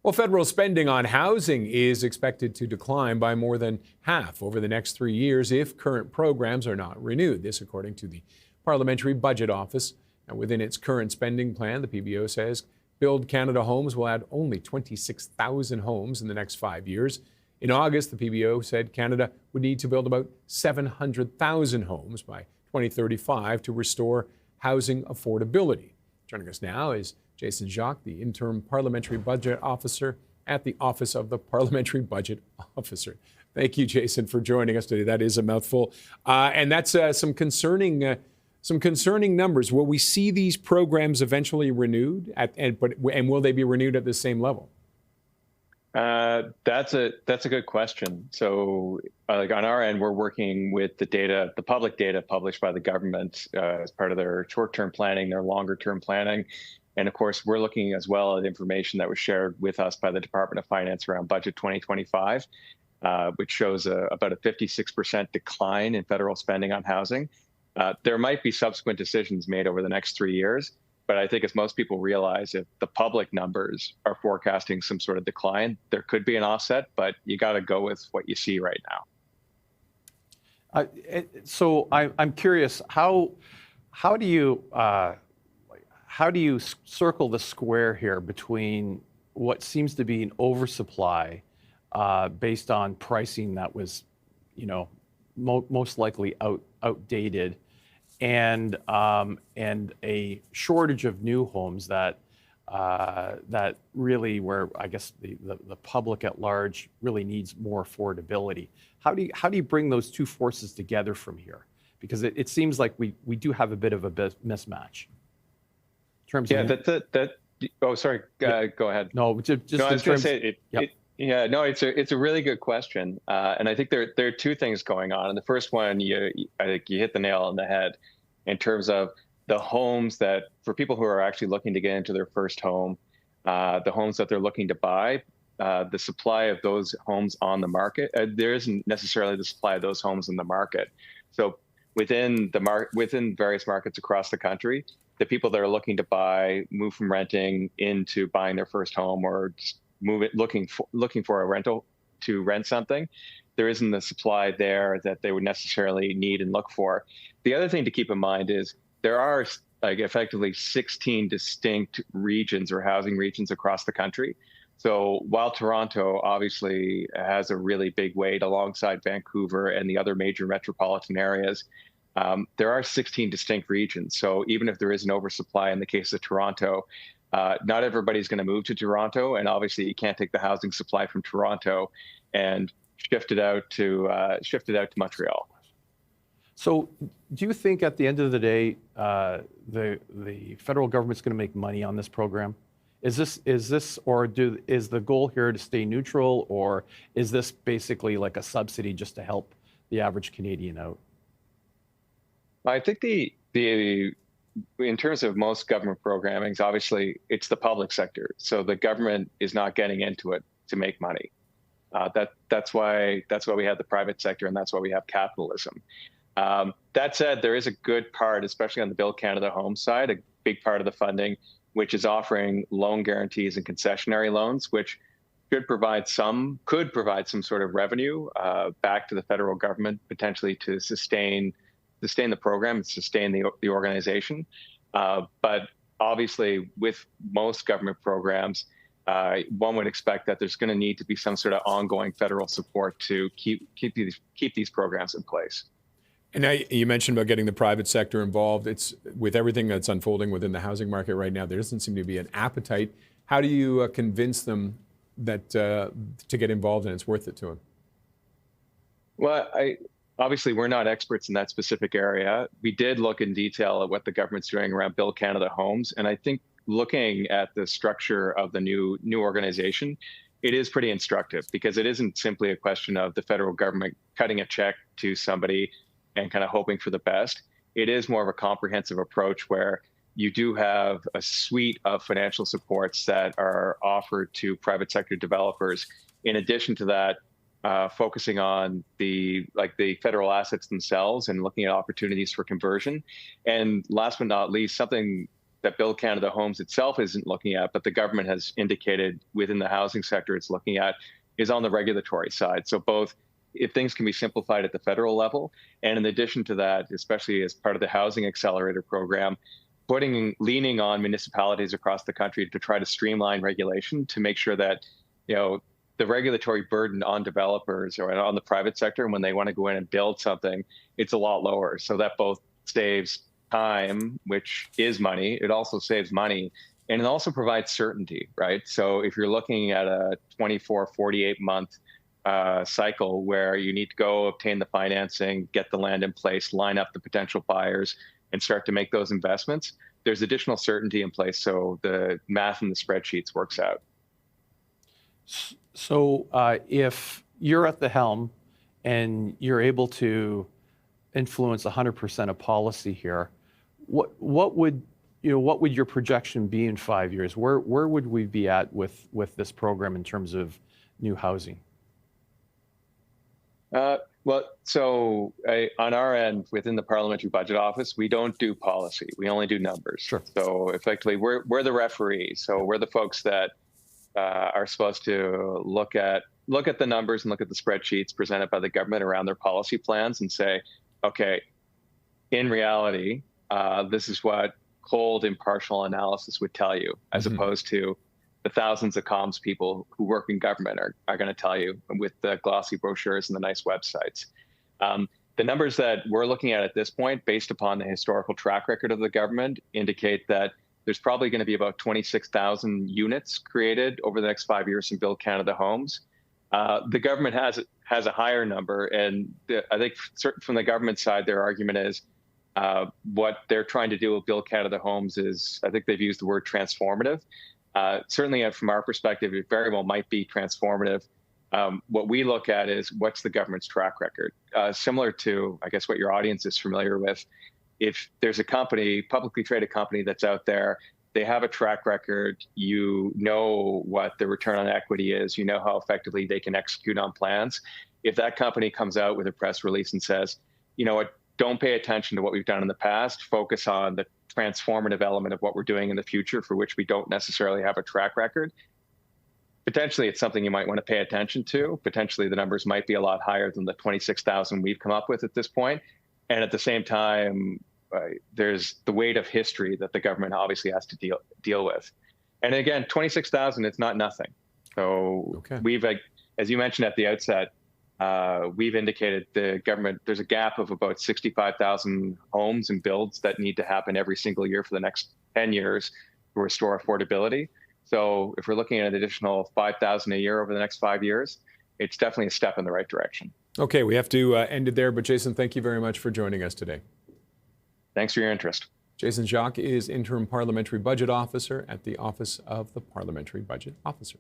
Well, federal spending on housing is expected to decline by more than half over the next 3 years if current programs are not renewed. This, according to the Parliamentary Budget Office. And within its current spending plan, the PBO says Build Canada Homes will add only 26,000 homes in the next 5 years. In August, the PBO said Canada would need to build about 700,000 homes by 2035 to restore housing affordability. Joining us now is Jason Jacques, the interim Parliamentary Budget Officer at the Office of the Parliamentary Budget Officer. Thank you, Jason, for joining us today. That is a mouthful. And that's some concerning numbers. Will we see these programs eventually renewed, and will they be renewed at the same level? That's a good question. So on our end, we're working with the public data published by the government as part of their short-term planning, their longer-term planning. And of course, we're looking as well at information that was shared with us by the Department of Finance around Budget 2025, which shows about a 56% decline in federal spending on housing. There might be subsequent decisions made over the next 3 years, but I think as most people realize, if the public numbers are forecasting some sort of decline, there could be an offset, but you got to go with what you see right now. So I'm curious, how do you circle the square here between what seems to be an oversupply based on pricing that was, most likely outdated, and a shortage of new homes that really, where I guess the public at large really needs more affordability. How do you bring those two forces together from here? Because it seems like we do have a bit of a mismatch. Oh, sorry. Go ahead. No, just no, I was going to say yep. it's a really good question, and I think there are two things going on. And the first one, I think you hit the nail on the head in terms of the homes that, for people who are actually looking to get into their first home, the homes that they're looking to buy, the supply of those homes on the market. There isn't necessarily the supply of those homes in the market. So within various markets across the country, the people that are looking to move from renting into buying their first home, or just looking for a rental to rent something, there isn't the supply there that they would necessarily need and look for. The other thing to keep in mind is there are effectively 16 distinct regions or housing regions across the country. So while Toronto obviously has a really big weight alongside Vancouver and the other major metropolitan areas, there are 16 distinct regions. So even if there is an oversupply in the case of Toronto, not everybody's going to move to Toronto, and obviously you can't take the housing supply from Toronto and shift it out to Montreal. So, do you think at the end of the day, the federal government's going to make money on this program? Is the goal here to stay neutral, or is this basically like a subsidy just to help the average Canadian out? I think in terms of most government programming, obviously it's the public sector. So the government is not getting into it to make money. That's why we have the private sector, and that's why we have capitalism. That said, there is a good part, especially on the Build Canada Homes side, a big part of the funding, which is offering loan guarantees and concessionary loans, which could provide some sort of revenue back to the federal government, potentially to sustain the program and sustain the organization. But obviously, with most government programs, one would expect that there's going to need to be some sort of ongoing federal support to keep these programs in place. And now you mentioned about getting the private sector involved. It's with everything that's unfolding within the housing market right now, there doesn't seem to be an appetite. How do you convince them that to get involved and it's worth it to them? Well, obviously, we're not experts in that specific area. We did look in detail at what the government's doing around Build Canada Homes, and I think looking at the structure of the new organization, it is pretty instructive, because it isn't simply a question of the federal government cutting a check to somebody and kind of hoping for the best. It is more of a comprehensive approach where you do have a suite of financial supports that are offered to private sector developers. In addition to that, focusing on the federal assets themselves and looking at opportunities for conversion. And last but not least, something that Build Canada Homes itself isn't looking at, but the government has indicated within the housing sector it's looking at, is on the regulatory side. So both if things can be simplified at the federal level, and in addition to that, especially as part of the Housing Accelerator program, leaning on municipalities across the country to try to streamline regulation to make sure that, the regulatory burden on developers or on the private sector, when they want to go in and build something, it's a lot lower. So that both saves time, which is money, it also saves money, and it also provides certainty, right? So if you're looking at a 24, 48-month cycle where you need to go obtain the financing, get the land in place, line up the potential buyers, and start to make those investments, there's additional certainty in place, so the math in the spreadsheets works out. So if you're at the helm and you're able to influence 100% of policy here, what would your projection be in 5 years? Where would we be at with this program in terms of new housing? So on our end, within the Parliamentary Budget Office, we don't do policy. We only do numbers. Sure. So effectively, we're the referee. So we're the folks that are supposed to look at the numbers and look at the spreadsheets presented by the government around their policy plans and say, okay, in reality, this is what cold, impartial analysis would tell you, as opposed to the thousands of comms people who work in government are going to tell you with the glossy brochures and the nice websites. The numbers that we're looking at this point, based upon the historical track record of the government, indicate that there's probably going to be about 26,000 units created over the next 5 years in Build Canada Homes. The government has a higher number, and I think from the government side, their argument is what they're trying to do with Build Canada Homes is, I think they've used the word transformative. Certainly from our perspective, it very well might be transformative. What we look at is what's the government's track record? Similar to, I guess, what your audience is familiar with. If there's a company, publicly traded company that's out there, they have a track record, you know what the return on equity is, you know how effectively they can execute on plans. If that company comes out with a press release and says, you know what, don't pay attention to what we've done in the past, focus on the transformative element of what we're doing in the future, for which we don't necessarily have a track record, potentially it's something you might want to pay attention to. Potentially the numbers might be a lot higher than the 26,000 we've come up with at this point. And at the same time, there's the weight of history that the government obviously has to deal with. And again, 26,000, it's not nothing. So we've, as you mentioned at the outset, we've indicated the government, there's a gap of about 65,000 homes and builds that need to happen every single year for the next 10 years to restore affordability. So if we're looking at an additional 5,000 a year over the next 5 years, it's definitely a step in the right direction. Okay, we have to end it there, but Jason, thank you very much for joining us today. Thanks for your interest. Jason Jacques is Interim Parliamentary Budget Officer at the Office of the Parliamentary Budget Officer.